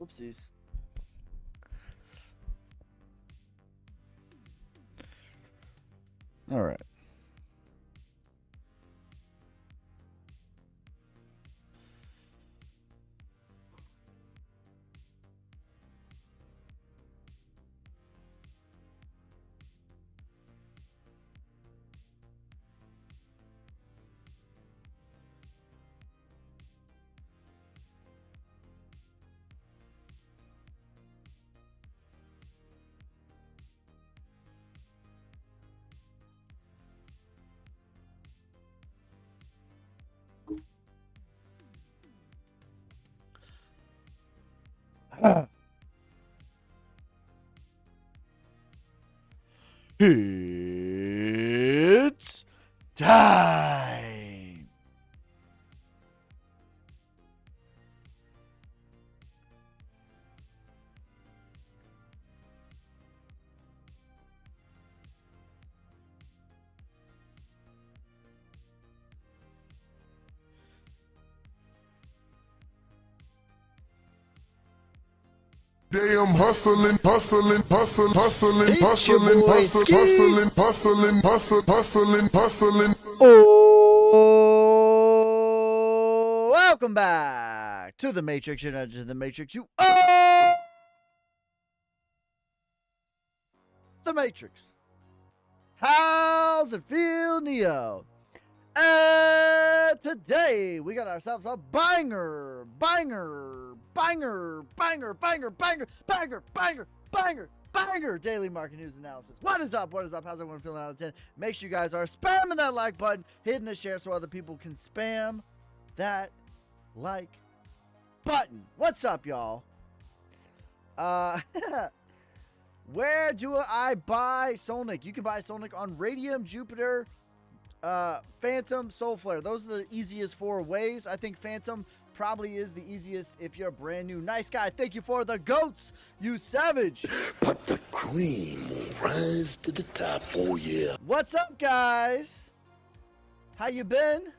Oopsies. All right. It's time. Damn hustling, hustling, hustling, hustling, It's your hustling, boy hustling, Ski. hustling, hustling, hustling, hustling. Oh, welcome back to the Matrix. You're not just the Matrix. You are the Matrix. How's it feel, Neo? And today we got ourselves a banger daily market news analysis. What is up? What is up? How's everyone feeling out of 10? Make sure you guys are spamming that like button, hitting the share so other people can spam that like button. What's up, y'all? Where do I buy Solnic? You can buy Solnic on Radium, Jupiter, Phantom, Soulflare. Those are the easiest 4 ways. I think Phantom probably is the easiest if you're brand new. Nice guy. Thank you for the goats, you savage. But the cream will rise to the top, oh yeah. What's up, guys? How you been?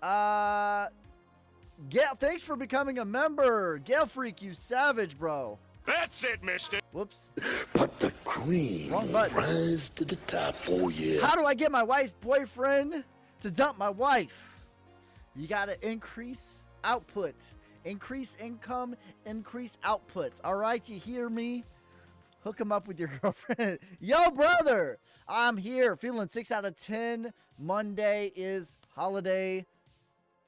Gail, thanks for becoming a member. Gale Freak, you savage, bro. That's it, mister. Whoops. But the cream Wrong will button. rise to the top, oh yeah. How do I get my wife's boyfriend to dump my wife? You gotta increase output, increase income, increase output. All right, you hear me? Hook him up with your girlfriend. Yo, brother, I'm here feeling 6 out of 10. Monday is holiday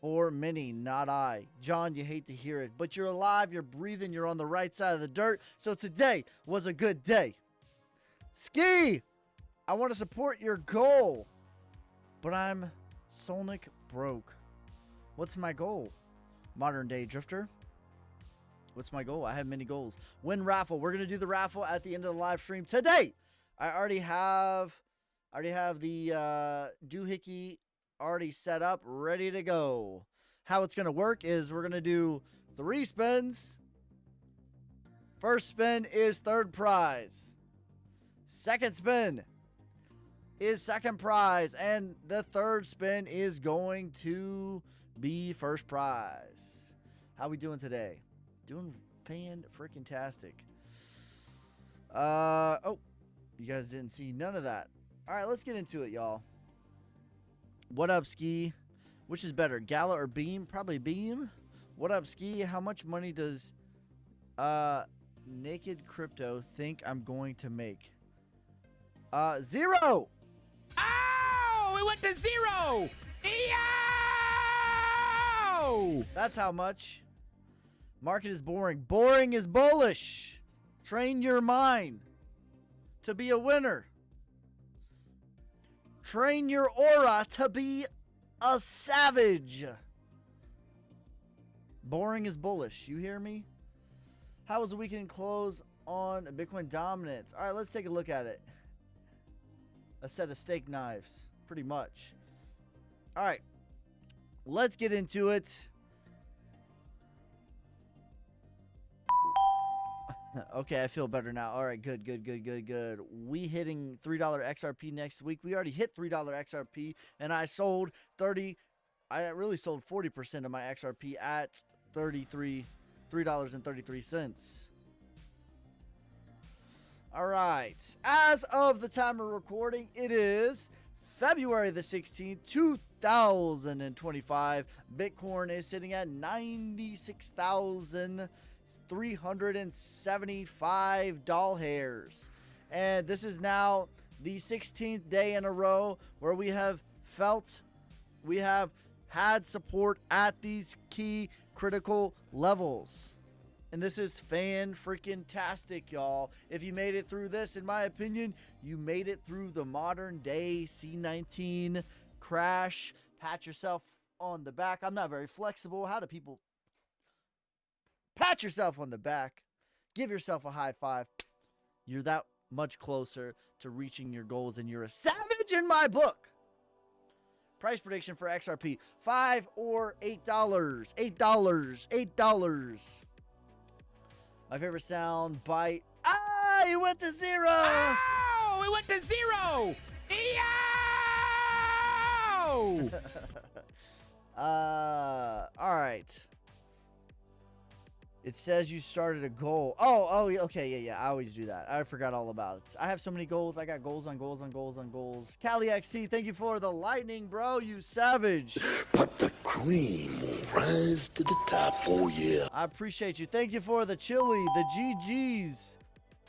for many, not I. John, you hate to hear it, but you're alive, you're breathing, you're on the right side of the dirt. So today was a good day. Ski, I want to support your goal, but I'm Solnic broke. What's my goal? Modern day drifter. What's my goal? I have many goals. Win raffle. We're going to do the raffle at the end of the live stream today. I already have the doohickey already set up, ready to go. How it's going to work is we're going to do 3 spins. First spin is third prize. Second spin is second prize. And the third spin is going to be first prize. How we doing today? Doing fan-freaking-tastic. Oh, you guys didn't see none of that. All right, let's get into it, y'all. What up, Ski? Which is better, Gala or Beam? Probably Beam. What up, Ski? How much money does Naked Crypto think I'm going to make? 0. Oh, we went to 0. Yo! That's how much. Market is boring. Boring is bullish. Train your mind to be a winner. Train your aura to be a savage. Boring is bullish. You hear me? How was the weekend close on Bitcoin dominance? All right, let's take a look at it. A set of steak knives, pretty much. All right, let's get into it. Okay, I feel better now. All right, good. We hitting $3 XRP next week. We already hit $3 XRP, and I sold 30. I really sold 40% of my XRP at 33 $3.33. All right. As of the time of recording, it is February the 16th, 2025. Bitcoin is sitting at $96,375. And this is now the 16th day in a row where we have had support at these key critical levels. And this is fan-freaking-tastic, y'all. If you made it through this, in my opinion, you made it through the modern-day C19 crash. Pat yourself on the back. I'm not very flexible. How do people... Pat yourself on the back. Give yourself a high five. You're that much closer to reaching your goals, and you're a savage in my book. Price prediction for XRP, $5 or $8. $8. My favorite sound bite. Ah, it went to 0. Oh, it went to 0. Yo! All right. It says you started a goal. Oh, okay, yeah. I always do that. I forgot all about it. I have so many goals. I got goals on goals on goals on goals. Cali XT, thank you for the lightning, bro. You savage. But the cream will rise to the top, oh yeah. I appreciate you. Thank you for the chili, the GGs.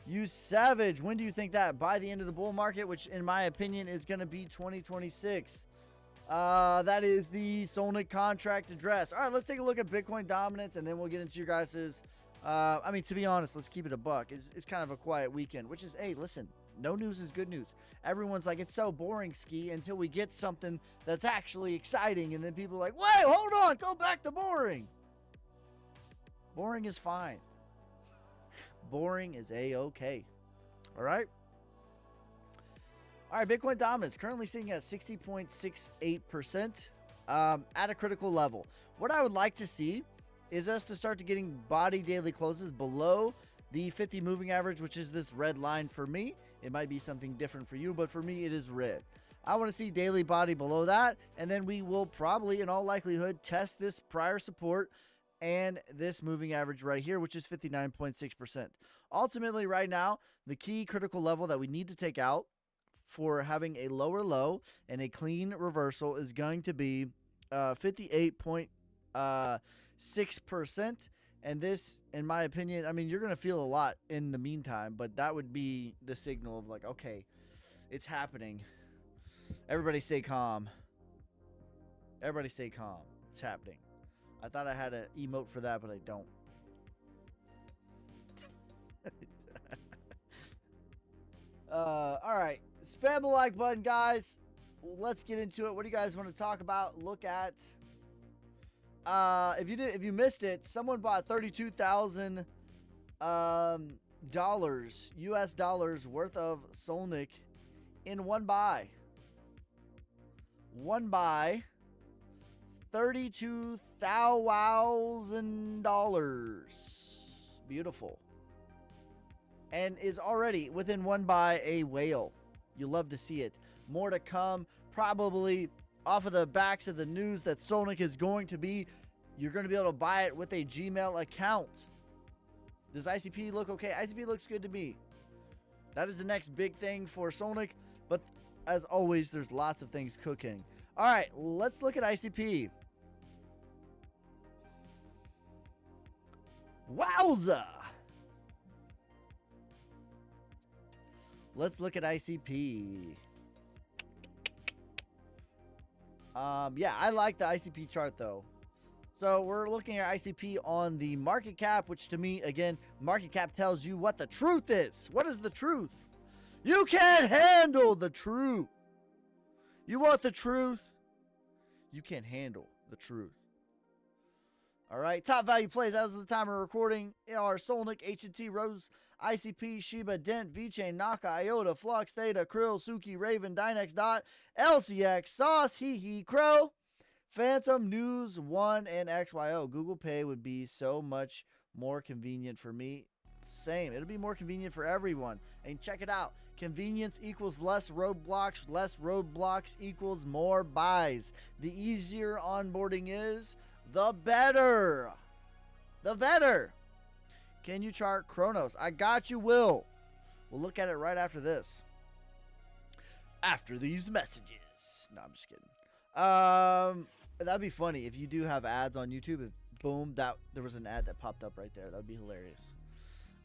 You savage. When do you think that? By the end of the bull market, which in my opinion is going to be 2026. That is the Solnic contract address. All right, let's take a look at Bitcoin dominance, and then we'll get into your guys's. I mean, to be honest, let's keep it a buck. It's kind of a quiet weekend, which is, hey, listen, no news is good news. Everyone's like, it's so boring, Ski, until we get something that's actually exciting, and then people are like, wait, hold on, go back to boring. Boring is fine. Boring is A-okay. All right? All right, Bitcoin dominance currently sitting at 60.68% at a critical level. What I would like to see is us to start to getting body daily closes below the 50 moving average, which is this red line for me. It might be something different for you, but for me, it is red. I want to see daily body below that, and then we will probably, in all likelihood, test this prior support and this moving average right here, which is 59.6%. Ultimately, right now, the key critical level that we need to take out for having a lower low and a clean reversal is going to be 58.6%. And this, in my opinion, I mean, you're going to feel a lot in the meantime, but that would be the signal of like, okay, it's happening. Everybody stay calm. Everybody stay calm. It's happening. I thought I had an emote for that, but I don't. All right. Spam the like button, guys. Let's get into it. What do you guys want to talk about? Look at. If you missed it, someone bought $32,000 US dollars worth of Solnic in one buy. One buy. $32,000. Beautiful. And is already within one buy a whale. You love to see it. More to come, probably off of the backs of the news that Solnic is going to be. You're going to be able to buy it with a Gmail account. Does ICP look okay? ICP looks good to me. That is the next big thing for Solnic. But as always, there's lots of things cooking. All right, let's look at ICP. Wowza! Let's look at ICP. Yeah, I like the ICP chart though. So we're looking at ICP on the market cap, which to me, again, market cap tells you what the truth is. What is the truth? You can't handle the truth. You want the truth? You can't handle the truth. All right, top value plays as of the time of recording are Solnic, HNT, Rose, ICP, Shiba, Dent, VeChain, Naka, IOTA, Flux, Theta, Krill, Suki, Raven, Dynex, Dot, LCX, Sauce, Hee, Crow, Phantom, News, One, and XYO. Google Pay would be so much more convenient for me. Same. It'll be more convenient for everyone. And check it out. Convenience equals less roadblocks equals more buys. The easier onboarding is, the better. the better. Can you chart Kronos? I got you, Will. We'll look at it right after this. After these messages. No, I'm just kidding. That'd be funny if you do have ads on YouTube. If, boom, there was an ad that popped up right there. That'd be hilarious.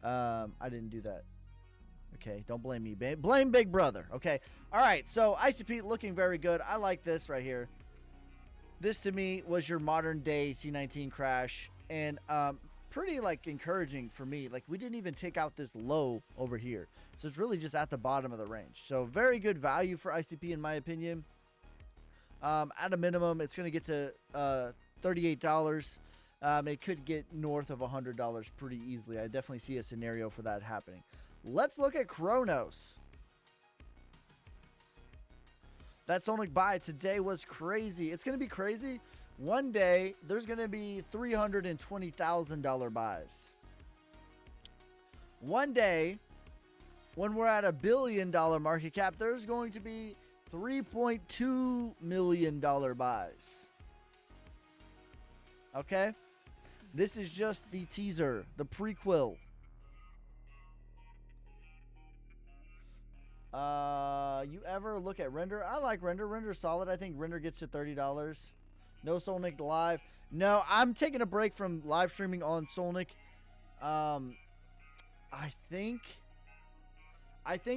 I didn't do that. Okay, don't blame me. Blame Big Brother. Okay. All right, so ICP looking very good. I like this right here. This to me was your modern day C19 crash, and pretty like encouraging for me. Like, we didn't even take out this low over here, so it's really just at the bottom of the range. So very good value for ICP in my opinion. At a minimum, it's going to get to $38. It could get north of $100 pretty easily. I definitely see a scenario for that happening. Let's look at Kronos. That Sonic buy today was crazy. It's going to be crazy. One day, there's going to be $320,000 buys. One day, when we're at $1 billion market cap, there's going to be $3.2 million buys. Okay? This is just the teaser, the prequel. You ever look at Render? I like Render. Render's solid. I think Render gets to $30. No Solnic live. No, I'm taking a break from live streaming on Solnic. I think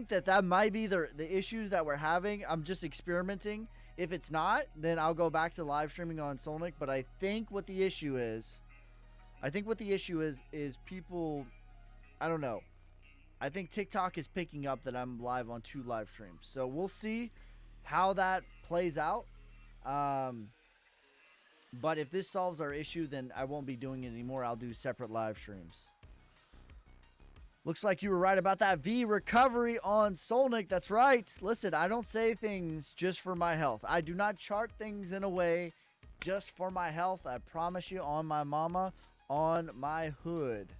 that might be the issue that we're having. I'm just experimenting. If it's not, then I'll go back to live streaming on Solnic. But I think what the issue is, is people, I don't know. I think TikTok is picking up that I'm live on 2 live streams. So we'll see how that plays out. But if this solves our issue, then I won't be doing it anymore. I'll do separate live streams. Looks like you were right about that V recovery on Solnic. That's right. Listen, I don't say things just for my health. I do not chart things in a way just for my health. I promise you, on my mama, on my hood.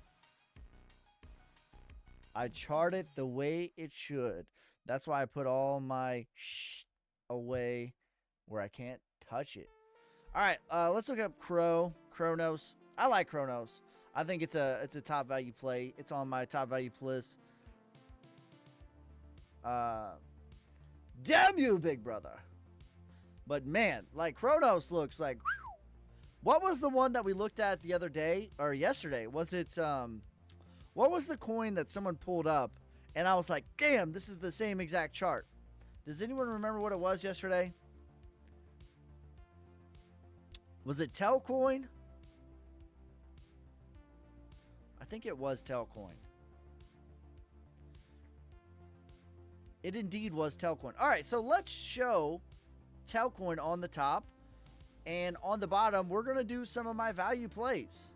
I chart it the way it should. That's why I put all my away where I can't touch it. All right, let's look up Kronos. I like Kronos. I think it's a top value play. It's on my top value list. Damn you, Big Brother. But man, like, Kronos looks like, what was the one that we looked at the other day or yesterday? Was it what was the coin that someone pulled up and I was like, damn, this is the same exact chart? Does anyone remember what it was yesterday? Was it Telcoin? I think it was Telcoin. It indeed was Telcoin. All right, so let's show Telcoin on the top. And on the bottom, we're going to do some of my value plays.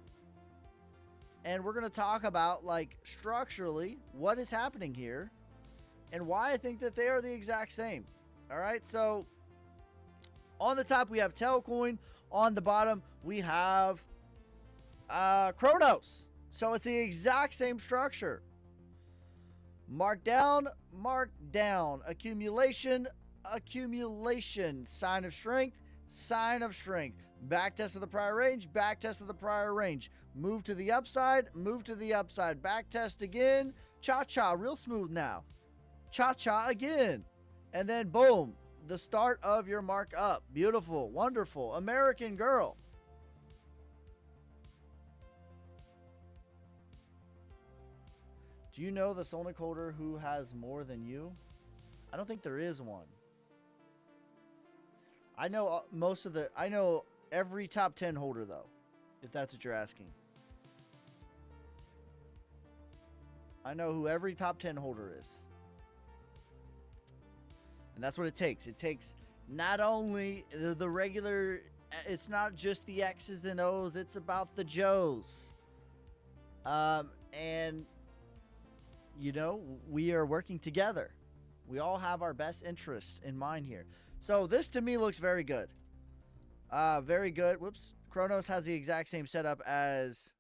And we're going to talk about, like, structurally what is happening here and why I think that they are the exact same. All right, so on the top, we have Telcoin. On the bottom, we have Kronos. So it's the exact same structure. Markdown, markdown. Accumulation, accumulation. Sign of strength, sign of strength. Back test of the prior range, back test of the prior range. Move to the upside, move to the upside. Back test again. Cha-cha, real smooth now. Cha-cha again. And then boom, the start of your mark up. Beautiful, wonderful, American girl. Do you know the Solnic holder who has more than you? I don't think there is one. I know I know every top 10 holder though, if that's what you're asking. I know who every top 10 holder is. And that's what it takes. It takes not only the regular, it's not just the X's and O's, it's about the Joes. And, you know, we are working together. We all have our best interests in mind here. So this to me looks very good. Very good. Whoops. Kronos has the exact same setup as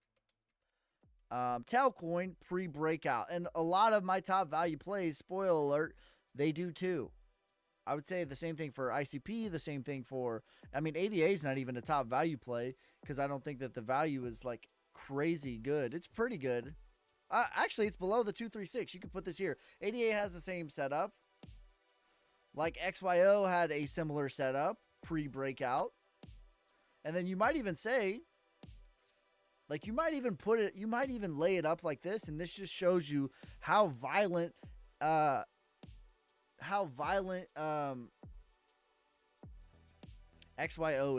Telcoin pre-breakout. And a lot of my top value plays, spoiler alert, they do too. I would say the same thing for ICP, the same thing for, I mean, ADA is not even a top value play because I don't think that the value is like crazy good. It's pretty good. Actually, it's below the 236. You could put this here. ADA has the same setup. Like XYO had a similar setup pre-breakout. And then you might even say, like, you might even put it, you might even lay it up like this, and this just shows you how violent XYO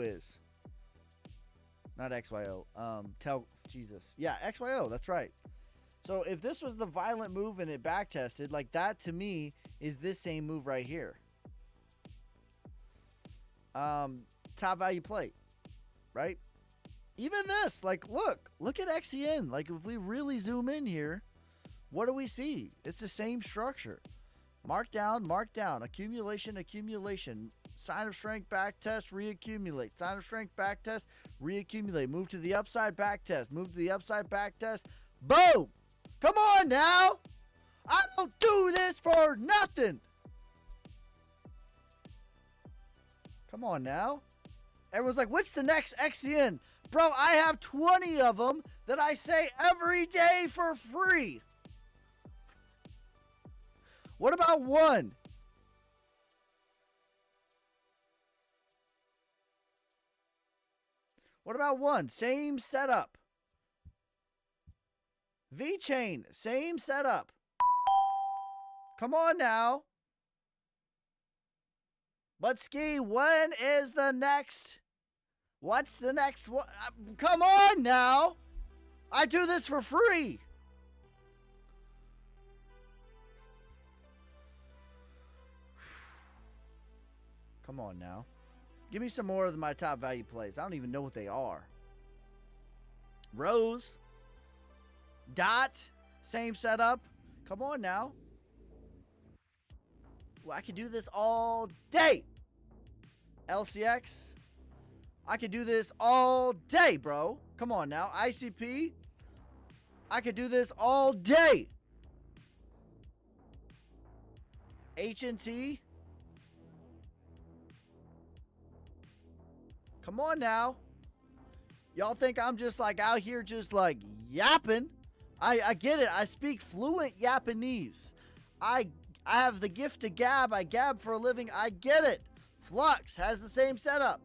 is. Not XYO. Yeah, XYO, that's right. So if this was the violent move and it back tested, like that to me is this same move right here. Top value play, right? Even this, like, look at XEN. Like, if we really zoom in here, what do we see? It's the same structure. Mark down, accumulation, accumulation. Sign of strength, back test, reaccumulate. Sign of strength, back test, reaccumulate. Move to the upside, back test. Move to the upside, back test. Boom! Come on now! I don't do this for nothing! Come on now. Everyone's like, what's the next XCN? Bro, I have 20 of them that I say every day for free. What about one? What about one? Same setup. V-Chain, same setup. Come on now. But Ski, when is the next? What's the next one? Come on now. I do this for free. Come on now. Give me some more of my top value plays. I don't even know what they are. Rose. Dot. Same setup. Come on now. Well, I could do this all day. LCX. I could do this all day, bro. Come on now. ICP. I could do this all day. HNT. Come on now. Y'all think I'm just like out here just like yapping. I get it. I speak fluent Japanese. I have the gift to gab. I gab for a living. I get it. Flux has the same setup.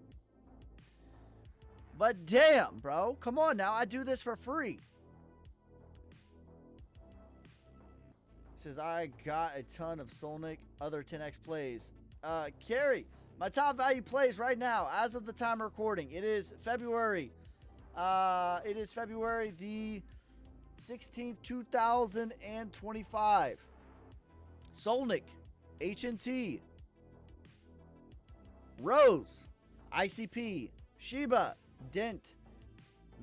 But damn, bro. Come on now. I do this for free. Says, I got a ton of Solnick, other 10x plays. Carrie, my top value plays right now, as of the time of recording. It is February. February the 16th, 2025. Solnick, HNT, Rose, ICP, Shiba, Dent,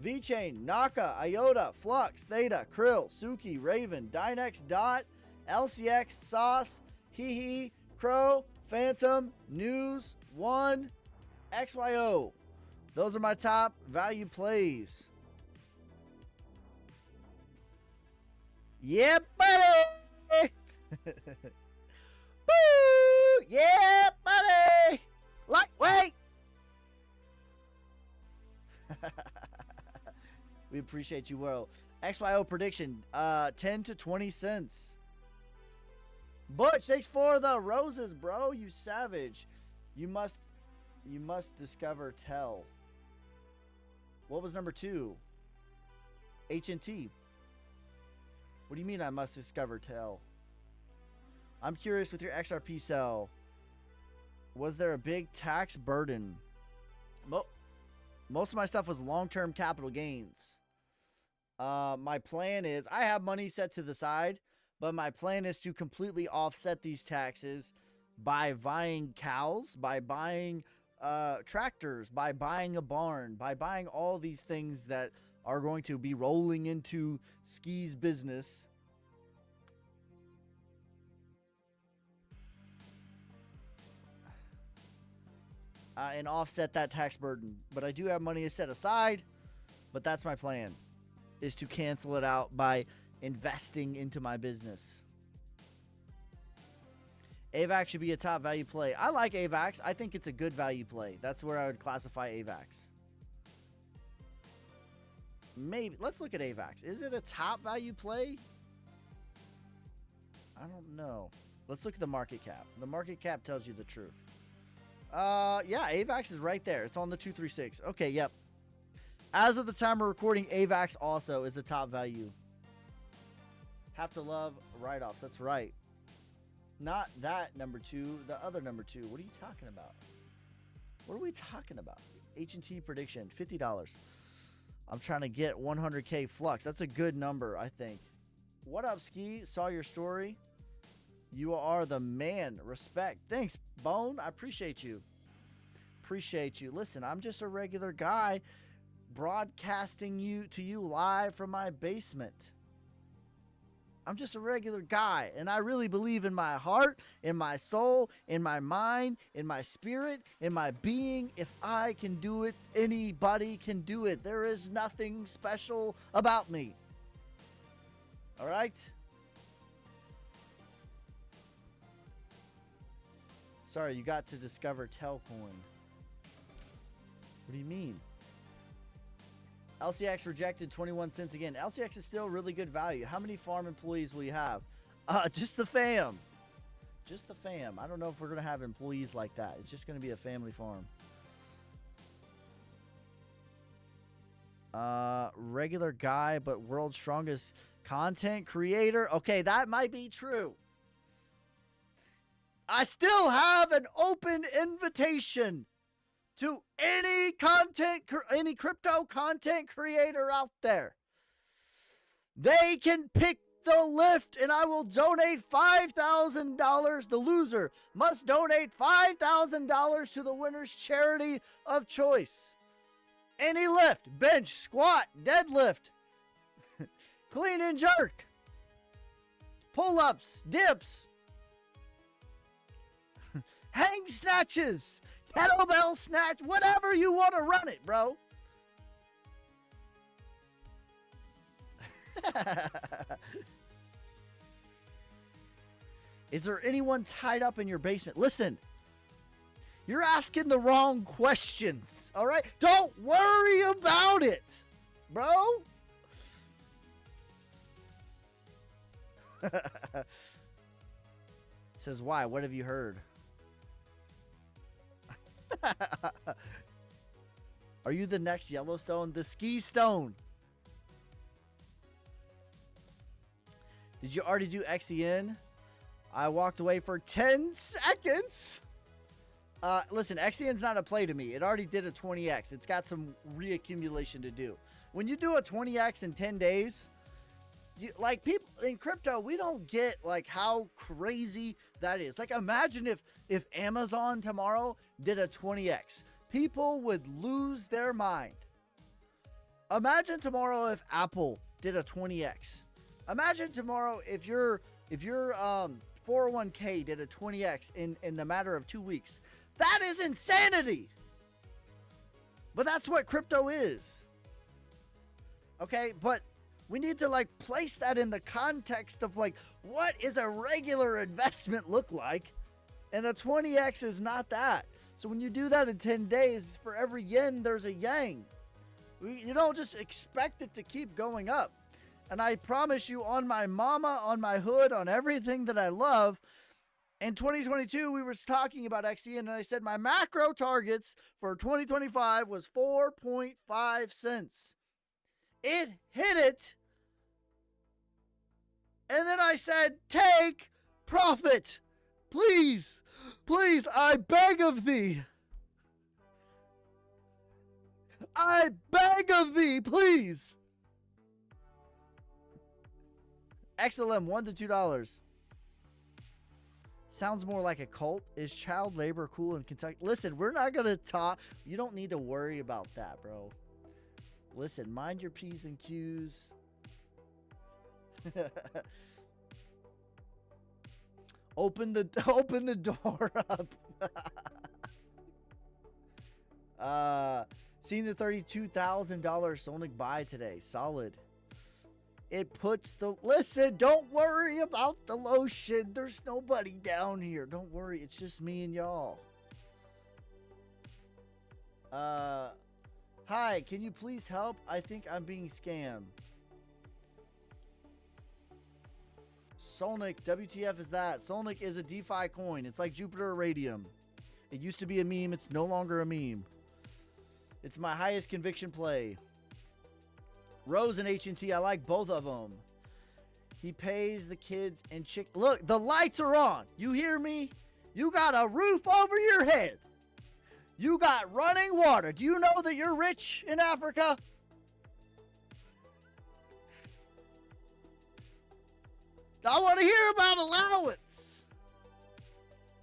V-Chain, Naka, IOTA, Flux, Theta, Krill, Suki, Raven, Dynex, Dot, LCX, Sauce, Hee, Crow, Phantom, News, One, XYO. Those are my top value plays. Yeah, buddy! Woo! Yeah, buddy! Lightweight! We appreciate you, world. XYO prediction, 10 to 20 cents. Butch, thanks for the roses, bro. You savage. You must discover tell. What was number 2? HNT. What do you mean I must discover tell? I'm curious with your XRP sell. Was there a big tax burden? Most of my stuff was long-term capital gains. My plan is, I have money set to the side, but my plan is to completely offset these taxes by buying cows, by buying tractors, by buying a barn, by buying all these things that are going to be rolling into Ski's business. And offset that tax burden. But I do have money set aside, but that's my plan, is to cancel it out by investing into my business. AVAX should be a top value play. I like AVAX. I think it's a good value play. That's where I would classify AVAX. Maybe. Let's look at AVAX. Is it a top value play? I don't know. Let's look at the market cap. The market cap tells you the truth. Yeah, AVAX is right there. It's on the 236. Okay, yep. As of the time of recording, AVAX also is a top value. Have to love write-offs. That's right. Not that number 2, the other number 2. What are you talking about? What are we talking about? H&T prediction, $50. I'm trying to get 100K flux. That's a good number, I think. What up, Ski? Saw your story. You are the man. Respect. Thanks, Bone. I appreciate you. Appreciate you. Listen, I'm just a regular guy broadcasting to you live from my basement. I'm just a regular guy, and I really believe in my heart, in my soul, in my mind, in my spirit, in my being. If I can do it, anybody can do it. There is nothing special about me. All right? Sorry, you got to discover Telcoin. What do you mean? LCX rejected 21 cents again. LCX is still really good value. How many farm employees will you have? Just the fam. Just the fam. I don't know if we're going to have employees like that. It's just going to be a family farm. Regular guy, but world's strongest content creator. Okay, that might be true. I still have an open invitation to any crypto content creator out there. They can pick the lift and I will donate $5,000. The loser must donate $5,000 to the winner's charity of choice. Any lift, bench, squat, deadlift, clean and jerk, pull-ups, dips, hang snatches, kettlebell snatch, whatever you want to run it, bro. Is there anyone tied up in your basement? Listen, you're asking the wrong questions, all right? Don't worry about it, bro. Says, why? What have you heard? Are you the next Yellowstone? The Ski Stone. Did you already do XEN? I walked away for 10 seconds. Listen, XEN's not a play to me. It already did a 20x. It's got some reaccumulation to do. When you do a 20x in 10 days, like people in crypto, we don't get like how crazy that is. Like imagine if Amazon tomorrow did a 20x. People would lose their mind. Imagine tomorrow if Apple did a 20x. Imagine tomorrow if your 401k did a 20x in a matter of 2 weeks. That is insanity. But that's what crypto is. Okay, but we need to like place that in the context of like, what is a regular investment look like? And a 20x is not that. So when you do that in 10 days, for every yen, there's a yang. You don't just expect it to keep going up. And I promise you, on my mama, on my hood, on everything that I love, in 2022, we were talking about XEN, and I said my macro targets for 2025 was 4.5 cents. It hit it. And then I said, take profit. Please, please, I beg of thee. I beg of thee, please. XLM, $1 to $2. Sounds more like a cult. Is child labor cool in Kentucky? Listen, we're not going to talk. You don't need to worry about that, bro. Listen, mind your P's and Q's. Open the door up. Seen the $32,000 Sonic buy today. Solid. It puts the... Listen, don't worry about the lotion. There's nobody down here. Don't worry. It's just me and y'all. Hi, can you please help? I think I'm being scammed. Solnic, WTF is that? Solnic is a DeFi coin. It's like Jupiter Radium. It used to be a meme. It's no longer a meme. It's my highest conviction play. Rose and HNT, I like both of them. He pays the kids and chick. Look, the lights are on. You hear me? You got a roof over your head. You got running water. Do you know that you're rich in Africa? I want to hear about allowance.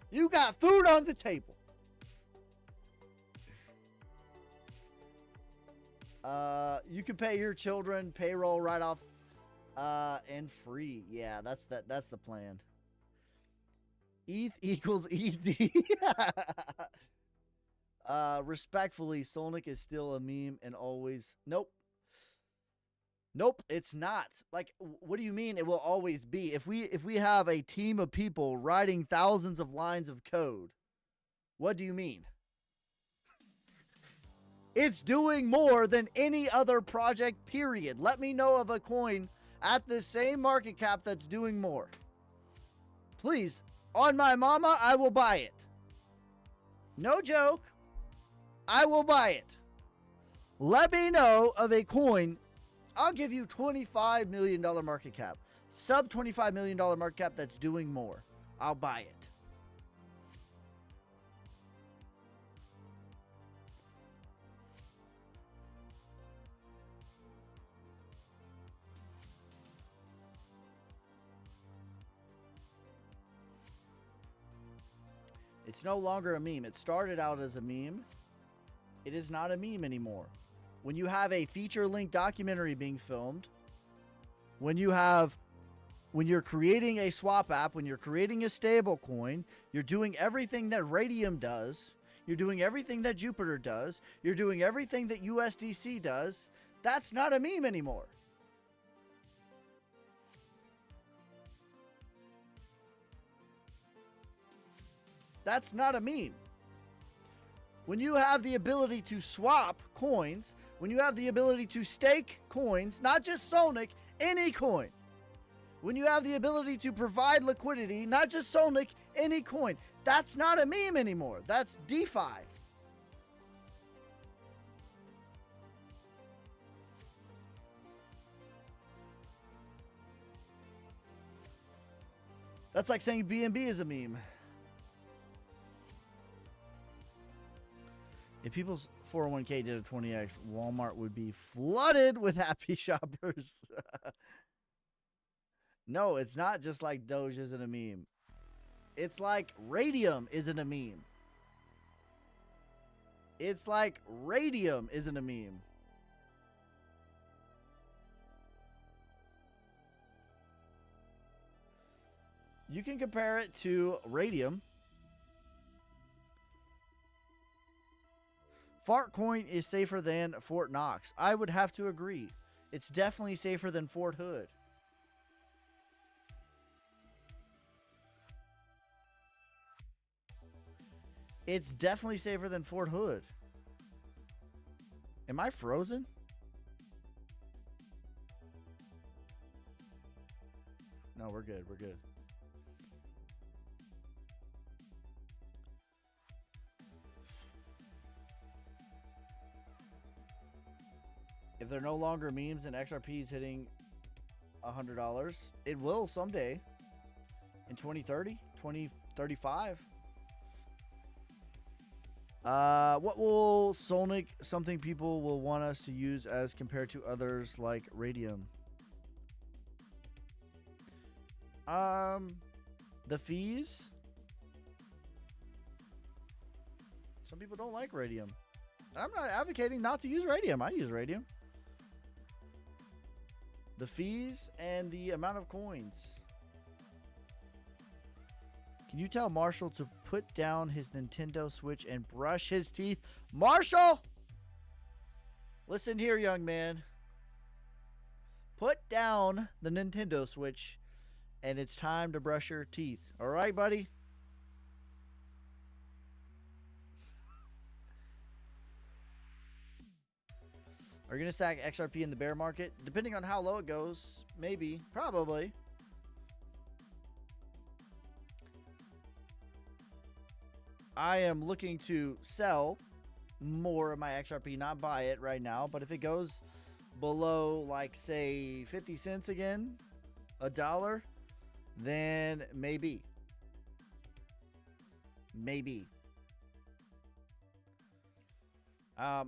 You got food on the table. You can pay your children payroll right off and free. Yeah, that's the plan. ETH equals ETH. Respectfully, Solnic is still a meme and always. Nope. Nope, it's not. Like, what do you mean it will always be? If we have a team of people writing thousands of lines of code, what do you mean? It's doing more than any other project, period. Let me know of a coin at the same market cap that's doing more. Please, on my mama, I will buy it. No joke. I will buy it. Let me know of a coin. I'll give you $25 million market cap. Sub $25 million market cap that's doing more. I'll buy it. It's no longer a meme. It started out as a meme. It is not a meme anymore. When you have a feature-length documentary being filmed, when you're creating a swap app, when you're creating a stable coin, you're doing everything that Radium does, you're doing everything that Jupiter does, you're doing everything that USDC does, that's not a meme anymore. That's not a meme. When you have the ability to swap coins, when you have the ability to stake coins, not just Solnic, any coin. When you have the ability to provide liquidity, not just Solnic, any coin. That's not a meme anymore. That's DeFi. That's like saying BNB is a meme. If people's 401k did a 20x, Walmart would be flooded with happy shoppers. No, it's not just like Doge isn't a meme. It's like Radium isn't a meme. It's like Radium isn't a meme. You can compare it to Radium. Fartcoin is safer than Fort Knox. I would have to agree. It's definitely safer than Fort Hood. It's definitely safer than Fort Hood. Am I frozen? No, we're good. We're good. If they're no longer memes and XRP is hitting $100, it will someday. In 2030, 2035. What will Solnic something people will want us to use as compared to others like Radium? The fees. Some people don't like Radium. I'm not advocating not to use Radium. I use Radium. The fees and the amount of coins. Can you tell Marshall to put down his Nintendo Switch and brush his teeth? Marshall! Listen here, young man. Put down the Nintendo Switch and it's time to brush your teeth. All right, buddy? Are you going to stack XRP in the bear market? Depending on how low it goes, maybe, probably. I am looking to sell more of my XRP, not buy it right now. But if it goes below, like, say, 50 cents again, $1, then maybe. Maybe.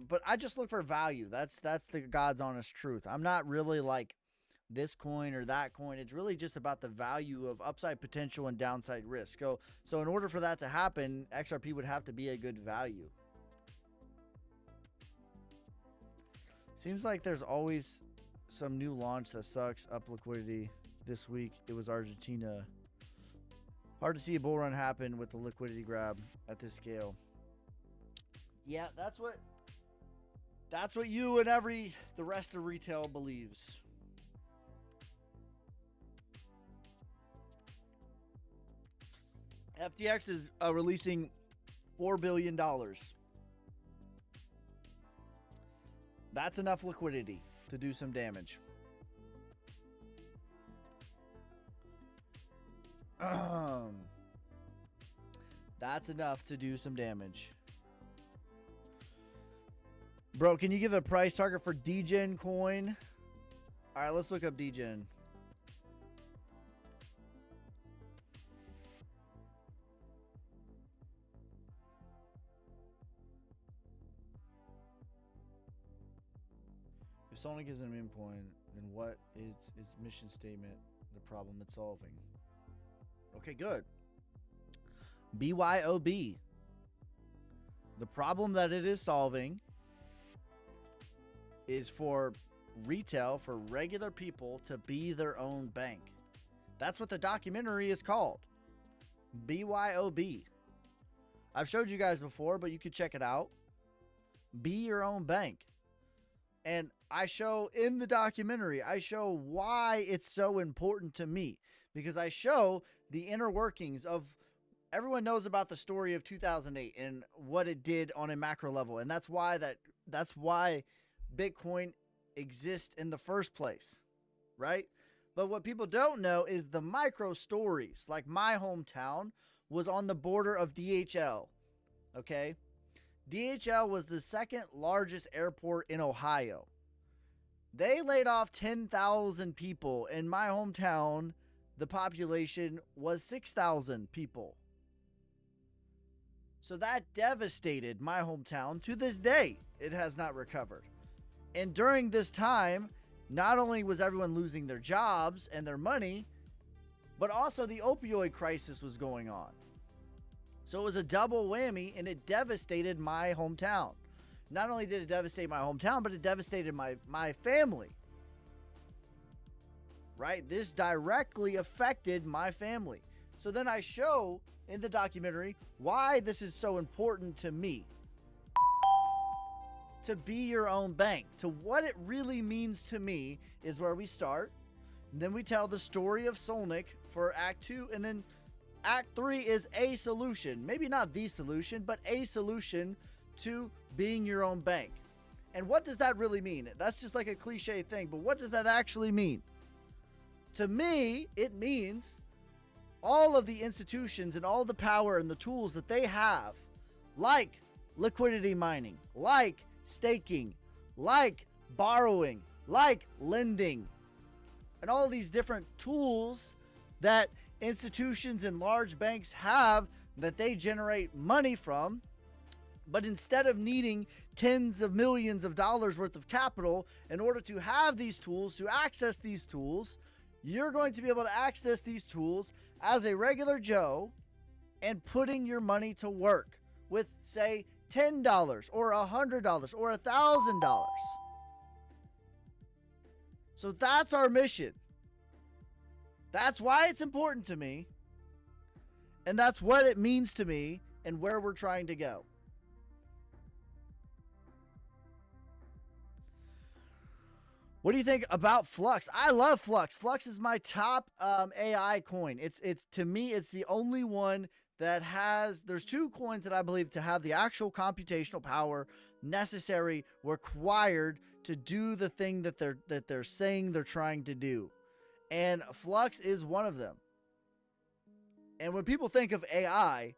But I just look for value. That's the God's honest truth. I'm not really like this coin or that coin. It's really just about the value of upside potential and downside risk. So in order for that to happen, XRP would have to be a good value. Seems like there's always some new launch that sucks up liquidity. This week it was Argentina. Hard to see a bull run happen with the liquidity grab at this scale. Yeah, that's what you and the rest of retail believes. FTX is releasing $4 billion. That's enough liquidity to do some damage. That's enough to do some damage. Bro, can you give a price target for DGen coin? All right, let's look up DGen. If Sonic is a meme coin, then what is its mission statement, the problem it's solving? Okay, good. BYOB. The problem that it is solving is for retail, for regular people to be their own bank. That's what the documentary is called. BYOB. I've showed you guys before, but you could check it out. Be your own bank. And I show in the documentary, I show why it's so important to me. Because I show the inner workings of, everyone knows about the story of 2008 and what it did on a macro level. And that's why Bitcoin exists in the first place, right? But what people don't know is the micro stories. Like my hometown was on the border of DHL, okay? DHL was the second largest airport in Ohio. They laid off 10,000 people. In my hometown, the population was 6,000 people. So that devastated my hometown. To this day, it has not recovered. And during this time, not only was everyone losing their jobs and their money, but also the opioid crisis was going on. So it was a double whammy, and it devastated my hometown. Not only did it devastate my hometown, but it devastated my family. Right? This directly affected my family. So then I show in the documentary why this is so important to me. To be your own bank. To what it really means to me is where we start. And then we tell the story of Solnick for Act 2. And then Act 3 is a solution. Maybe not the solution, but a solution to being your own bank. And what does that really mean? That's just like a cliche thing, but what does that actually mean? To me, it means all of the institutions and all the power and the tools that they have, like liquidity mining, like staking, like borrowing, like lending, and all these different tools that institutions and large banks have that they generate money from. But instead of needing tens of millions of dollars worth of capital in order to have these tools, to access these tools, you're going to be able to access these tools as a regular Joe and putting your money to work with, say, $10 or $100 or $1,000. So that's our mission. That's why it's important to me. And that's what it means to me and where we're trying to go. What do you think about Flux? I love Flux. Flux is my top AI coin. It's to me, it's the only one that has, there's 2 coins that I believe to have the actual computational power necessary, required to do the thing that they're saying they're trying to do. And Flux is one of them. And when people think of AI,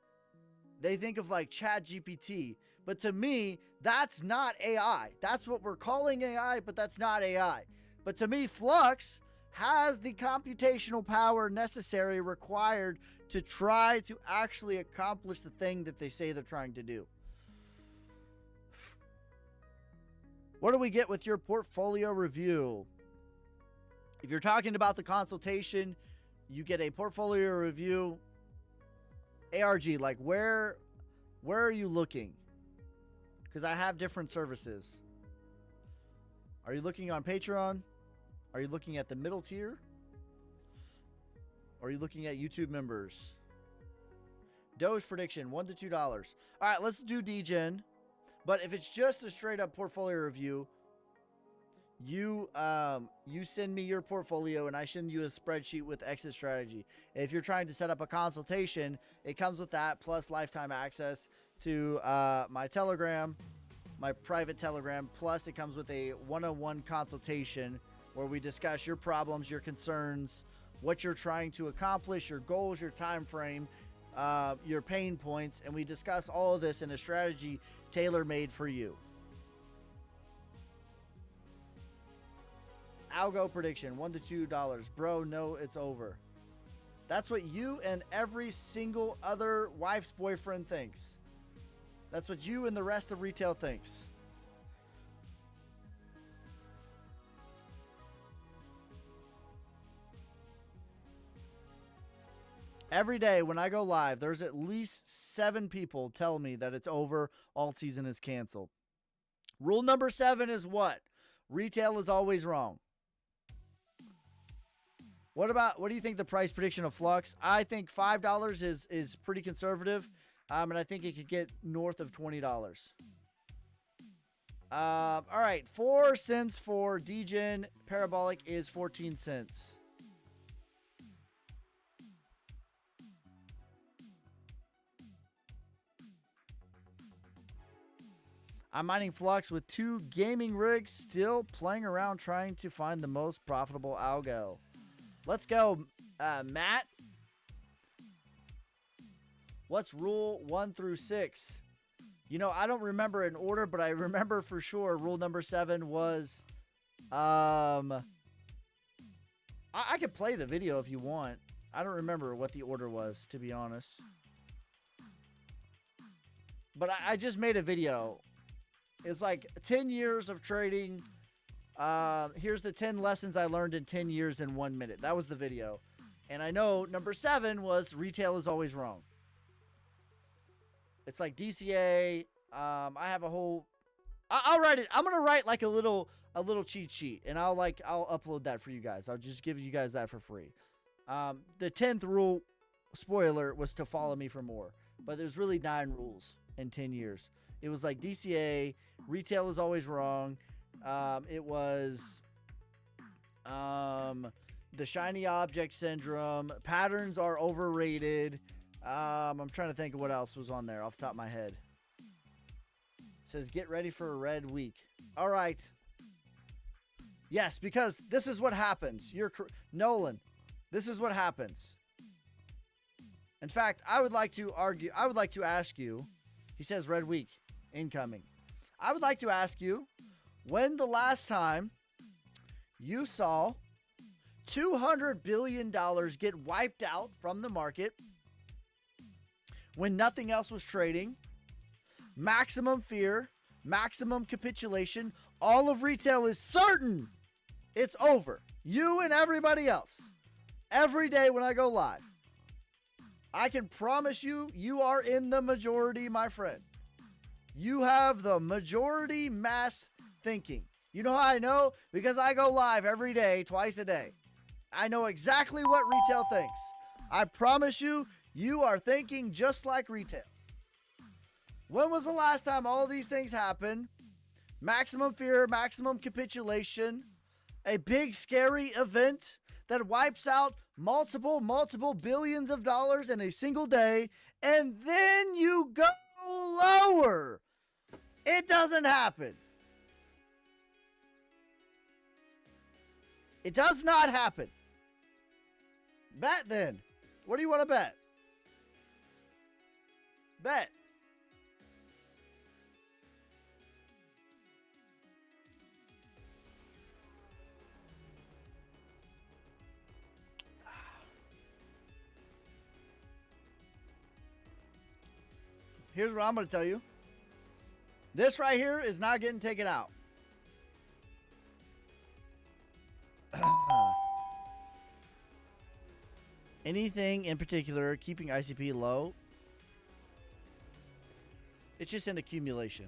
they think of like ChatGPT. But to me, that's not AI. That's what we're calling AI, but that's not AI. But to me, Flux has the computational power necessary, required to try to actually accomplish the thing that they say they're trying to do. What do we get with your portfolio review? If you're talking about the consultation, you get a portfolio review. ARG, like where are you looking? Because I have different services. Are you looking on Patreon? Are you looking at the middle tier? Or are you looking at YouTube members? Doge prediction, $1 to $2. All right, let's do DGen. But if it's just a straight up portfolio review, you send me your portfolio and I send you a spreadsheet with exit strategy. If you're trying to set up a consultation, it comes with that plus lifetime access to my Telegram, my private Telegram. Plus it comes with a one-on-one consultation where we discuss your problems, your concerns, what you're trying to accomplish, your goals, your time frame, your pain points, and we discuss all of this in a strategy tailor-made for you. Algo prediction, $1 to $2. Bro, no, it's over. That's what you and every single other wife's boyfriend thinks. That's what you and the rest of retail thinks. Every day when I go live, there's at least 7 people tell me that it's over, alt season is canceled. Rule number 7 is what? Retail is always wrong. What do you think the price prediction of Flux? I think $5 is pretty conservative, and I think it could get north of $20. All right, 4 cents for DGen. Parabolic is 14 cents. I'm mining Flux with 2 gaming rigs, still playing around trying to find the most profitable algo. Let's go, Matt. What's rule 1 through 6? You know, I don't remember in order, but I remember for sure rule number 7 was, I could play the video if you want. I don't remember what the order was, to be honest. But I just made a video. It's like 10 years of trading. Here's the 10 lessons I learned in 10 years in 1 minute. That was the video. And I know number 7 was retail is always wrong. It's like DCA. I have a whole, I'll write it. I'm going to write like a little cheat sheet and I'll upload that for you guys. I'll just give you guys that for free. The 10th rule, spoiler, was to follow me for more, but there's really 9 rules in 10 years. It was like DCA, retail is always wrong. It was the shiny object syndrome. Patterns are overrated. I'm trying to think of what else was on there off the top of my head. It says get ready for a red week. All right. Yes, because this is what happens. Nolan. This is what happens. In fact, I would like to ask you. He says red week incoming. I would like to ask you, when the last time you saw $200 billion get wiped out from the market, when nothing else was trading, maximum fear, maximum capitulation, all of retail is certain it's over. You and everybody else. Every day when I go live, I can promise you, you are in the majority, my friend. You have the majority mass thinking. You know how I know? Because I go live every day, twice a day. I know exactly what retail thinks. I promise you, you are thinking just like retail. When was the last time all these things happened? Maximum fear, maximum capitulation, a big scary event that wipes out multiple billions of dollars in a single day, and then you go lower. It doesn't happen. It does not happen. Bet then. What do you want to bet? Bet. Here's what I'm going to tell you. This right here is not getting taken out. Anything in particular keeping ICP low? It's just an accumulation.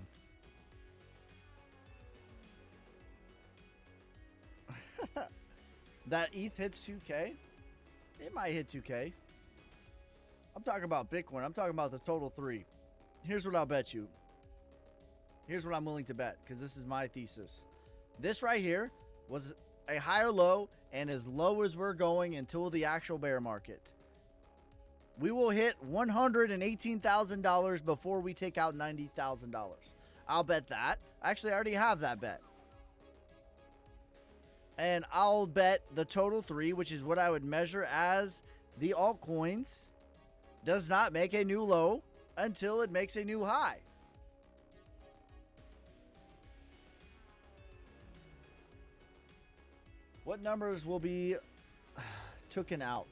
That ETH hits 2K? It might hit 2K. I'm talking about Bitcoin. I'm talking about the total 3. Here's what I'll bet you. Here's what I'm willing to bet, because this is my thesis. This right here was a higher low and as low as we're going until the actual bear market. We will hit $118,000 before we take out $90,000. I'll bet that. Actually, I already have that bet. And I'll bet the total 3, which is what I would measure as the altcoins, does not make a new low until it makes a new high. What numbers will be taken out?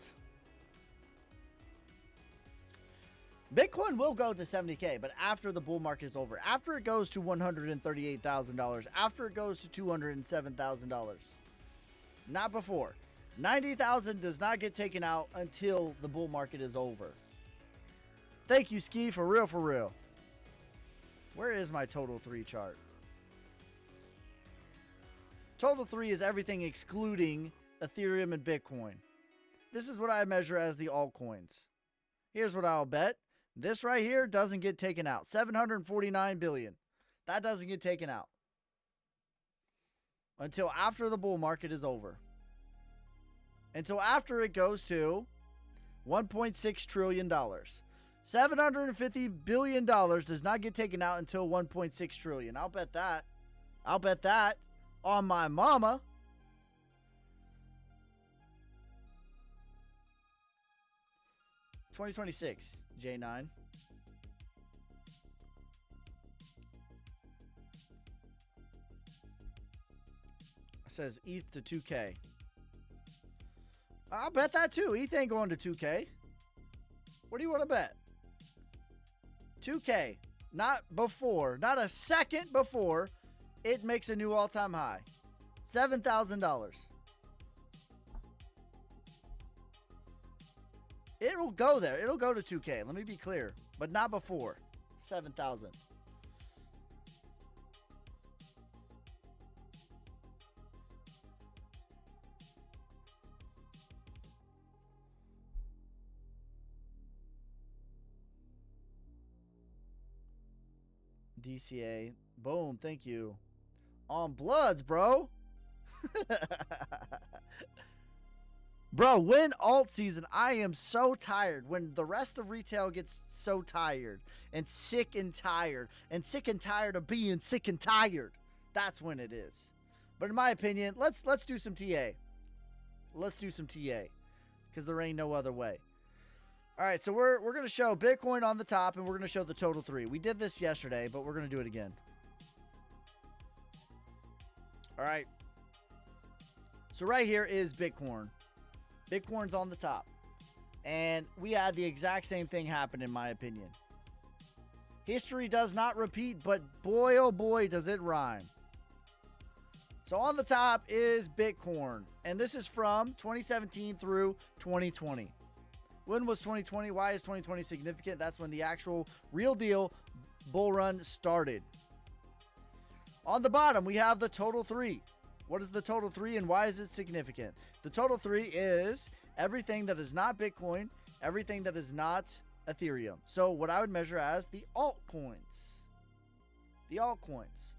Bitcoin will go to 70K, but after the bull market is over, after it goes to $138,000, after it goes to $207,000, not before. 90,000 does not get taken out until the bull market is over. Thank you, Ski, for real, for real. Where is my total 3 chart? Total 3 is everything excluding Ethereum and Bitcoin. This is what I measure as the altcoins. Here's what I'll bet. This right here doesn't get taken out. 749 billion. That doesn't get taken out until after the bull market is over. Until after it goes to $1.6 trillion. $750 billion does not get taken out until $1.6 trillion. I'll bet that. I'll bet that on my mama. $2026, J9. It says ETH to 2K. I'll bet that too. ETH ain't going to 2K. What do you want to bet? 2K. Not before. Not a second before it makes a new all-time high. $7,000. It will go there. It'll go to 2K. Let me be clear. But not before. 7,000. DCA. Boom. Thank you. On Bloods, bro. Bro, when alt season, I am so tired. When the rest of retail gets so tired and sick and tired of being sick and tired, that's when it is. But in my opinion, let's do some TA. Let's do some TA because there ain't no other way. All right, so we're going to show Bitcoin on the top and we're going to show the total 3. We did this yesterday, but we're going to do it again. All right. So right here is Bitcoin. Bitcoin's on the top. And we had the exact same thing happen, in my opinion. History does not repeat, but boy, oh boy, does it rhyme. So on the top is Bitcoin. And this is from 2017 through 2020. When was 2020? Why is 2020 significant? That's when the actual real deal bull run started. On the bottom, we have the total 3. What is the total 3 and why is it significant? The total 3 is everything that is not Bitcoin, everything that is not Ethereum. So what I would measure as the altcoins. The altcoins.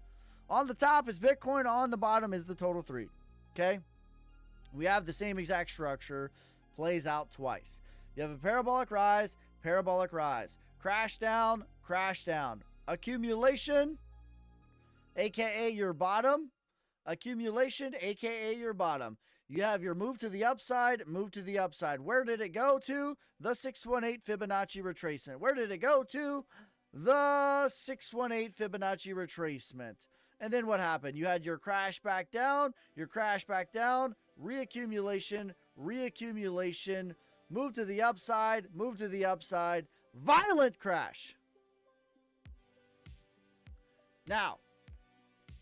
On the top is Bitcoin. On the bottom is the total 3. Okay? we have the same exact structure plays out twice. You have a parabolic rise, crash down, accumulation, aka your bottom, accumulation, aka your bottom. You have your move to the upside. Where did it go to? The 618 Fibonacci retracement. Where did it go to? The 618 Fibonacci retracement. And then what happened? You had your crash back down, reaccumulation, move to the upside, violent crash. Now,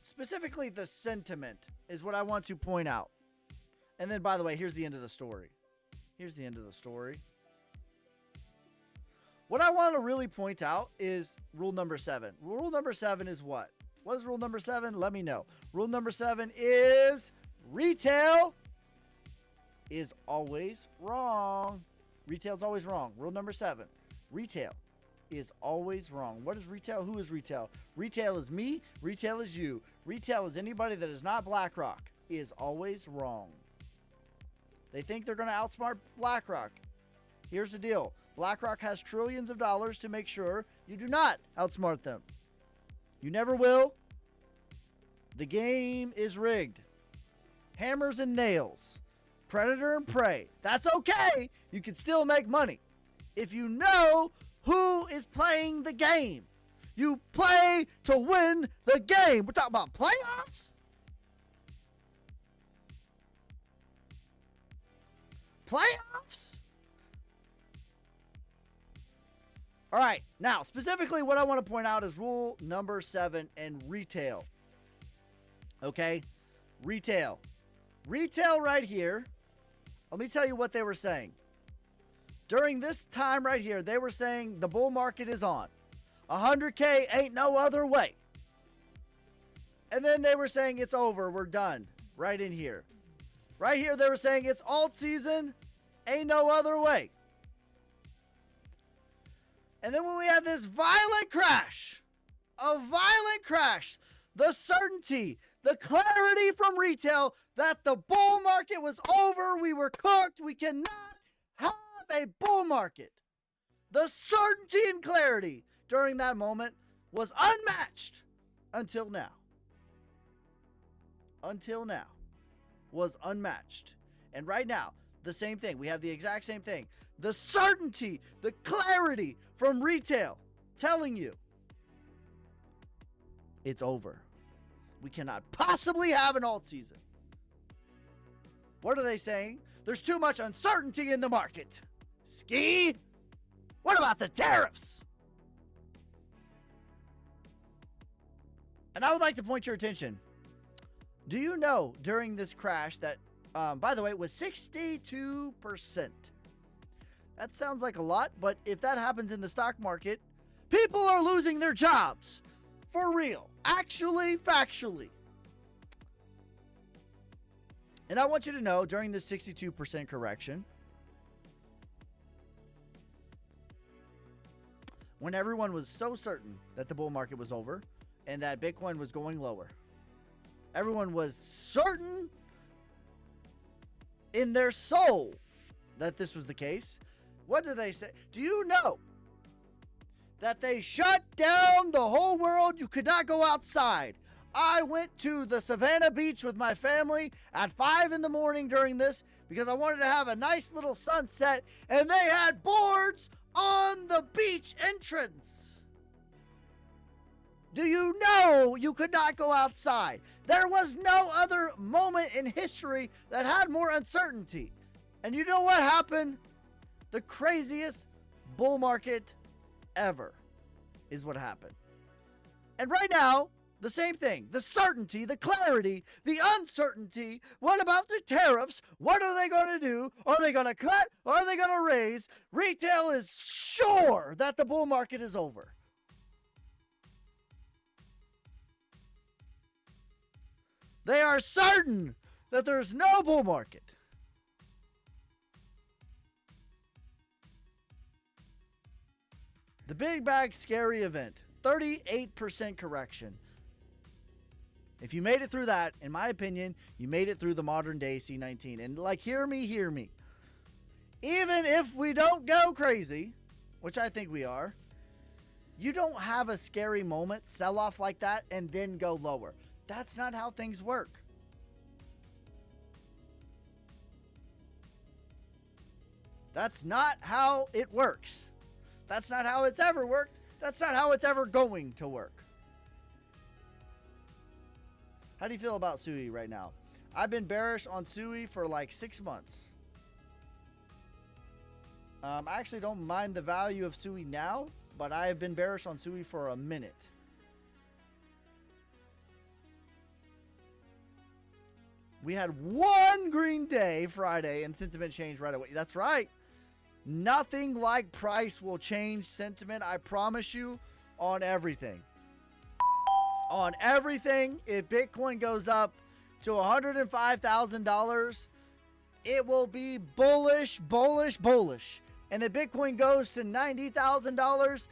specifically the sentiment is what I want to point out. And then, by the way, here's the end of the story. What I want to really point out is rule number 7. Rule number 7 is what? What is rule number 7? Let me know. Rule number 7 is retail is always wrong. Retail's always wrong. Rule number 7. Retail is always wrong. What is retail? Who is retail? Retail is me. Retail is you. Retail is anybody that is not BlackRock. Is always wrong. They think they're going to outsmart BlackRock. Here's the deal. BlackRock has trillions of dollars to make sure you do not outsmart them. You never will. The game is rigged. Hammers and nails. Predator and prey. That's okay. You can still make money if you know who is playing the game. You play to win the game. We're talking about playoffs. Playoffs? All right. Now, specifically what I want to point out is rule number 7 and retail. Okay? Retail. Retail right here. Let me tell you what they were saying. During this time right here, they were saying the bull market is on. 100K ain't no other way. And then they were saying it's over. We're done. Right in here. Right here, they were saying it's alt season. Ain't no other way. And then when we had this violent crash, the certainty, the clarity from retail that the bull market was over, we were cooked, we cannot have a bull market. The certainty and clarity during that moment was unmatched until now. Was unmatched. And right now, the same thing. We have the exact same thing. The certainty, the clarity from retail telling you it's over. We cannot possibly have an alt season. What are they saying? There's too much uncertainty in the market. Ski? What about the tariffs? And I would like to point your attention. Do you know during this crash that, by the way, it was 62%? That sounds like a lot, but if that happens in the stock market, people are losing their jobs. For real. Actually, factually. And I want you to know, during this 62% correction, when everyone was so certain that the bull market was over and that Bitcoin was going lower, everyone was certain in their soul that this was the case. What did they say? Do you know that they shut down the whole world? You could not go outside. I went to the Savannah Beach with my family at 5 in the morning during this because I wanted to have a nice little sunset, and they had boards on the beach entrance. Do you know you could not go outside? There was no other moment in history that had more uncertainty. And you know what happened? The craziest bull market ever is what happened. And right now, the same thing. The certainty, the clarity, the uncertainty. What about the tariffs? What are they going to do? Are they going to cut? Are they going to raise? Retail is sure that the bull market is over. They are certain that there's no bull market. The big bag scary event, 38% correction. If you made it through that, in my opinion, you made it through the modern day C19. And like, hear me. Even if we don't go crazy, which I think we are, you don't have a scary moment, sell off like that, and then go lower. That's not how things work. That's not how it works. That's not how it's ever worked. That's not how it's ever going to work. How do you feel about Sui right now? I've been bearish on Sui for like 6 months. I actually don't mind the value of Sui now, but I have been bearish on Sui for a minute. We had one green day Friday and sentiment changed right away. That's right. Nothing like price will change sentiment, I promise you, on everything. On everything, if Bitcoin goes up to $105,000, it will be bullish, bullish, bullish. And if Bitcoin goes to $90,000,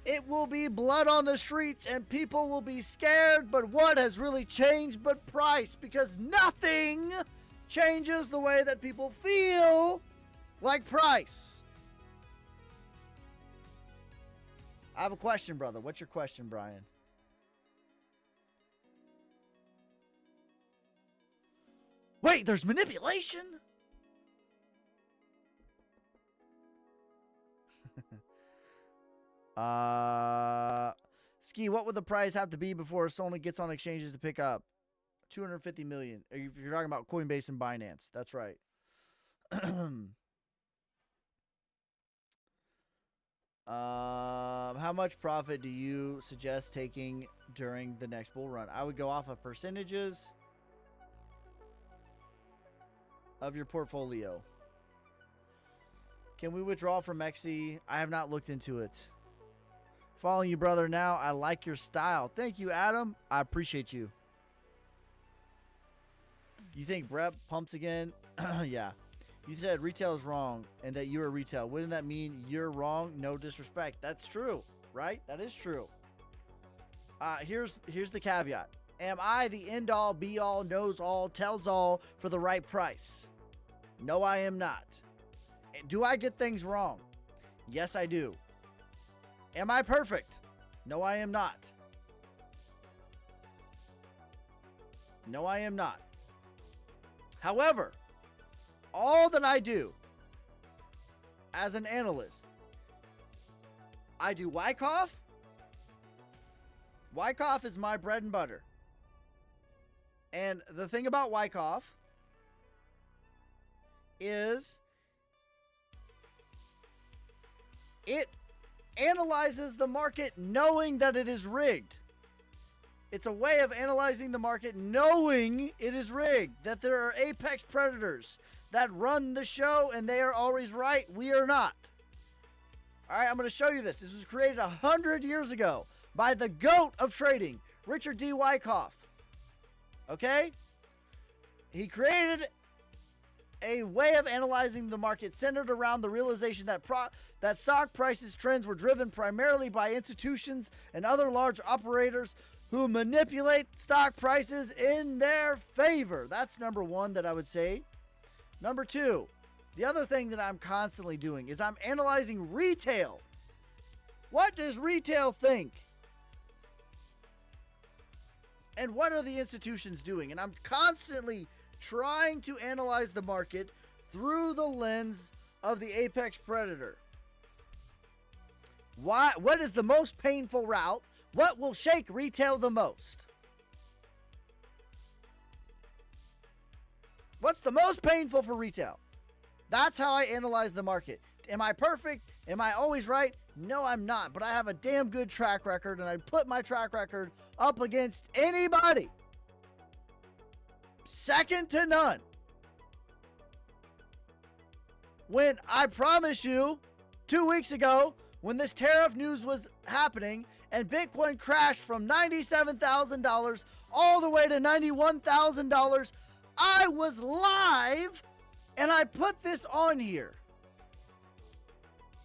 it will be blood on the streets and people will be scared. But what has really changed but price? Because nothing changes the way that people feel like price. I have a question, brother. What's your question, Brian? Wait, there's manipulation? Ski, what would the price have to be before Solana gets on exchanges to pick up? 250 million. If you're talking about Coinbase and Binance, that's right. How much profit do you suggest taking during the next bull run? I would go off of percentages of your portfolio. Can we withdraw from XE? I have not looked into it. Following you, brother, now. I like your style. Thank you, Adam. I appreciate you. You think Brett pumps again? Yeah. You said retail is wrong and that you are retail. Wouldn't that mean you're wrong? No disrespect. That's true, right? That is true. Here's the caveat. Am I the end all, be all, knows all, tells all for the right price? No, I am not. Do I get things wrong? Yes, I do. Am I perfect? No, I am not. No, I am not. However, all that I do as an analyst, I do Wyckoff. Wyckoff is my bread and butter. And the thing about Wyckoff is it analyzes the market knowing that it is rigged. It's a way of analyzing the market knowing it is rigged, that there are apex predators that run the show and they are always right. We are not. All right, I'm going to show you this. This was created 100 years ago by the GOAT of trading, Richard D. Wyckoff. Okay? He created a way of analyzing the market centered around the realization that stock prices trends were driven primarily by institutions and other large operators who manipulate stock prices in their favor. That's number one that I would say. Number two, the other thing that I'm constantly doing is I'm analyzing retail. What does retail think? And what are the institutions doing? And I'm constantly trying to analyze the market through the lens of the apex predator. What is the most painful route? What will shake retail the most? What's the most painful for retail? That's how I analyze the market. Am I perfect? Am I always right? No, I'm not. But I have a damn good track record, and I put my track record up against anybody. Second to none. When I promise you, 2 weeks ago, when this tariff news was happening and Bitcoin crashed from $97,000 all the way to $91,000, I was live and I put this on here.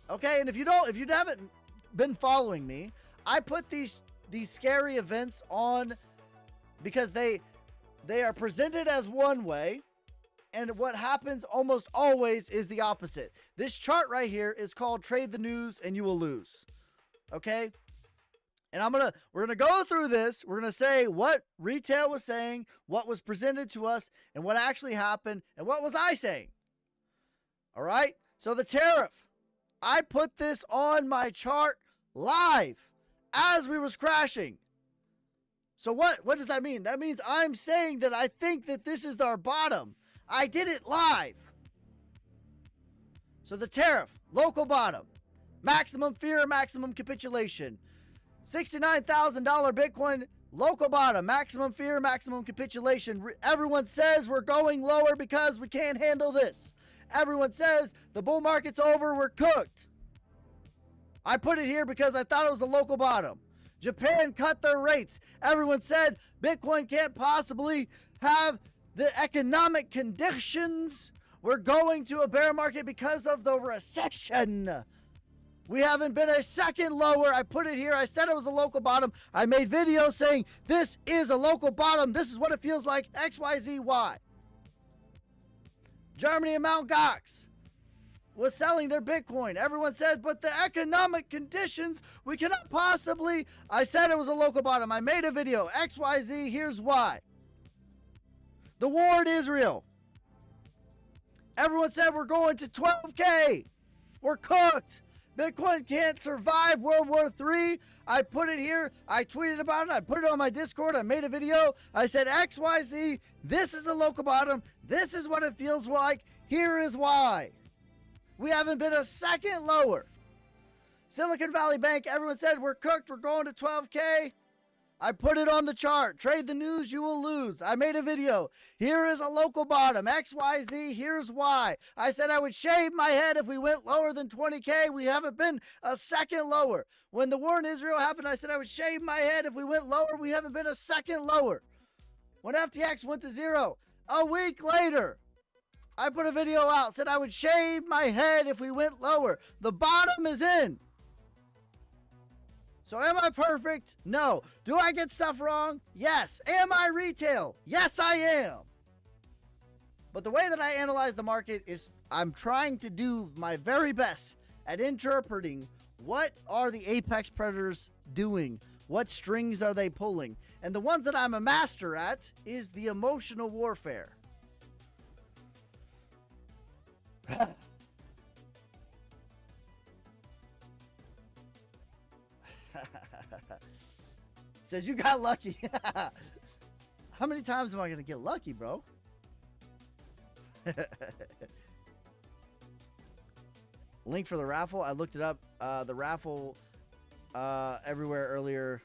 Okay, and if you haven't been following me, I put these scary events on because they are presented as one way, and what happens almost always is the opposite. This chart right here is called Trade the News and You Will Lose. Okay? And we're gonna go through this. We're gonna say what retail was saying, what was presented to us, and what actually happened, and what was I saying. All right? So the tariff. I put this on my chart live as we was crashing. So what does that mean? That means I'm saying that I think that this is our bottom. I did it live. So the tariff, local bottom, maximum fear, maximum capitulation. $69,000 Bitcoin, local bottom, maximum fear, maximum capitulation. Everyone says we're going lower because we can't handle this. Everyone says the bull market's over, we're cooked. I put it here because I thought it was a local bottom. Japan cut their rates. Everyone said Bitcoin can't possibly have the economic conditions. We're going to a bear market because of the recession. We haven't been a second lower. I put it here. I said it was a local bottom. I made videos saying this is a local bottom. This is what it feels like. XYZY. Germany and Mt. Gox was selling their Bitcoin. Everyone said, but the economic conditions, we cannot possibly. I said it was a local bottom. I made a video. XYZ, here's why. The war in Israel. Everyone said we're going to 12K. We're cooked. Bitcoin can't survive World War III. I put it here. I tweeted about it. I put it on my Discord. I made a video. I said XYZ. This is a local bottom. This is what it feels like. Here is why. We haven't been a second lower. Silicon Valley Bank. Everyone said we're cooked. We're going to 12K. I put it on the chart. Trade the news, you will lose. I made a video. Here is a local bottom. XYZ, here's why. I said I would shave my head if we went lower than 20K. We haven't been a second lower. When the war in Israel happened, I said I would shave my head if we went lower. We haven't been a second lower. When FTX went to zero, a week later, I put a video out. Said I would shave my head if we went lower. The bottom is in. So am I perfect? No. Do I get stuff wrong? Yes. Am I retail? Yes, I am. But the way that I analyze the market is I'm trying to do my very best at interpreting what are the apex predators doing? What strings are they pulling? And the ones that I'm a master at is the emotional warfare. Says you got lucky. How many times am I gonna get lucky, bro? Link for the raffle. I looked it up. The raffle everywhere earlier.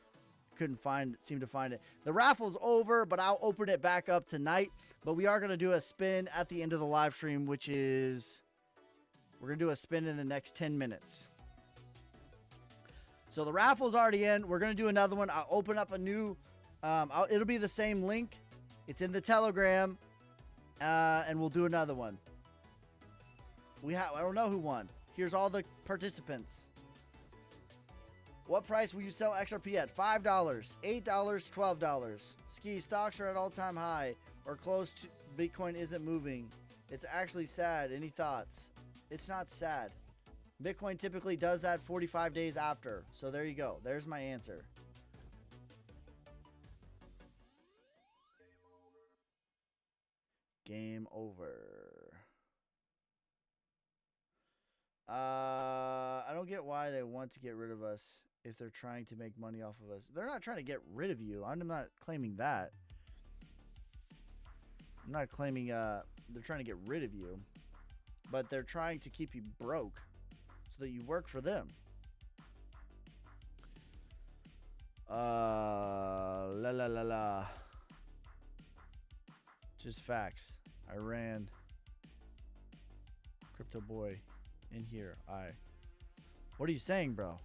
Couldn't seem to find it. The raffle's over, but I'll open it back up tonight. But we are gonna do a spin at the end of the live stream, which is we're gonna do a spin in the next 10 minutes. So the raffle's already in. We're going to do another one. I'll open up a new, it'll be the same link. It's in the Telegram, and we'll do another one. I don't know who won. Here's all the participants. What price will you sell XRP at? $5, $8, $12. Ski stocks are at all-time high or close to. Bitcoin isn't moving. It's actually sad. Any thoughts? It's not sad. Bitcoin typically does that 45 days after. So there you go. There's my answer. Game over. I don't get why they want to get rid of us if they're trying to make money off of us. They're not trying to get rid of you. I'm not claiming that. I'm not claiming they're trying to get rid of you. But they're trying to keep you broke so that you work for them. La la la la. Just facts. I ran Crypto Boy in here. What are you saying, bro?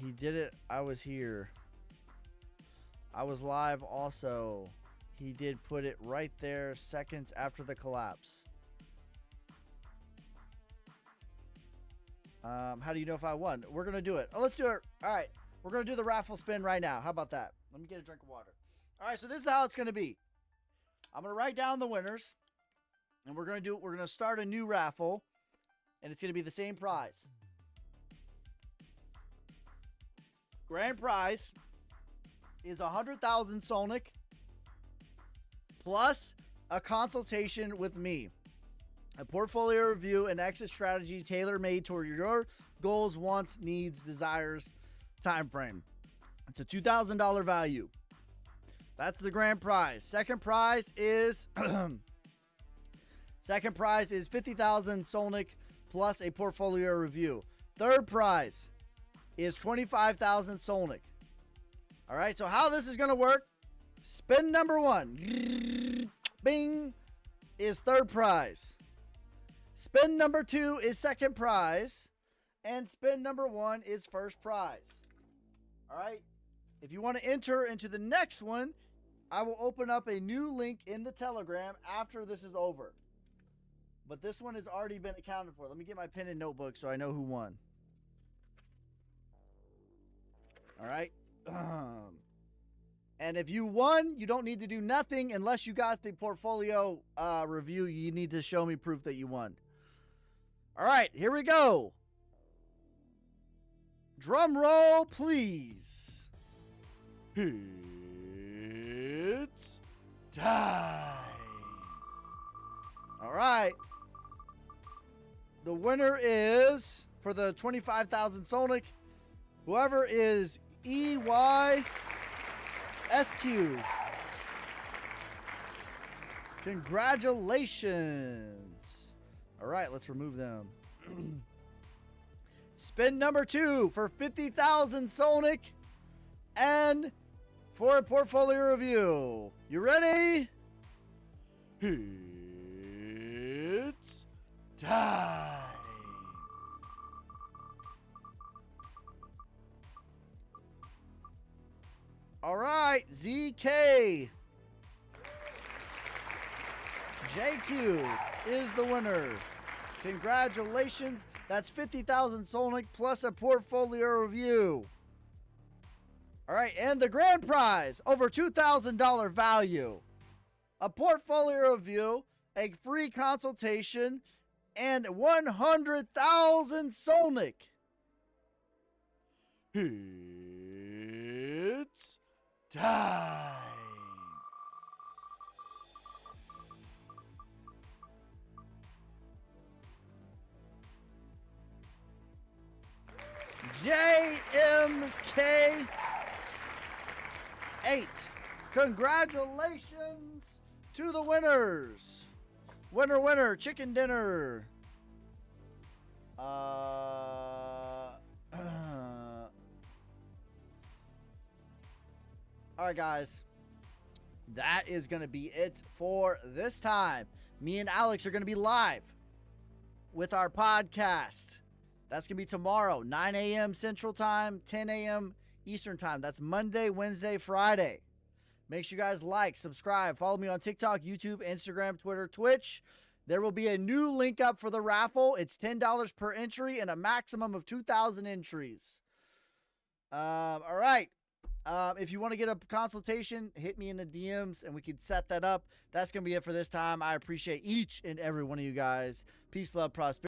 He did it. I was here. I was live also. He did put it right there seconds after the collapse. How do you know if I won? We're going to do it. Oh, let's do it. All right. We're going to do the raffle spin right now. How about that? Let me get a drink of water. All right, so this is how it's going to be. I'm going to write down the winners, and we're going to start a new raffle, and it's going to be the same prize. Grand prize is 100,000 Solnic plus a consultation with me. A portfolio review and exit strategy tailor-made toward your goals, wants, needs, desires, time frame. It's a $2,000 value. That's the grand prize. Second prize is 50,000 Solnic plus a portfolio review. Third prize is 25,000 Solnic. All right, so how this is going to work, spin number 1, bing, is third prize. Spin number 2 is second prize, and spin number 1 is first prize. All right, if you want to enter into the next one, I will open up a new link in the Telegram after this is over. But this one has already been accounted for. Let me get my pen and notebook so I know who won. All right. And if you won, you don't need to do nothing unless you got the portfolio review. You need to show me proof that you won. All right, here we go. Drum roll, please. It's time. All right. The winner is, for the 25,000 Solnic, whoever is EYSQ. Congratulations. All right, let's remove them. Spin number 2 for 50,000 Solnic and for a portfolio review. You ready? It's time. All right, ZK. JQ is the winner. Congratulations. That's 50,000 Solnic plus a portfolio review. All right, and the grand prize, over $2,000 value. A portfolio review, a free consultation, and 100,000 Solnic. It's time. JMK8. Congratulations to the winners. Winner, winner, chicken dinner. All right, guys. That is going to be it for this time. Me and Alex are going to be live with our podcast. That's going to be tomorrow, 9 a.m. Central Time, 10 a.m. Eastern Time. That's Monday, Wednesday, Friday. Make sure you guys like, subscribe, follow me on TikTok, YouTube, Instagram, Twitter, Twitch. There will be a new link up for the raffle. It's $10 per entry and a maximum of 2,000 entries. All right. If you want to get a consultation, hit me in the DMs and we can set that up. That's going to be it for this time. I appreciate each and every one of you guys. Peace, love, prosperity.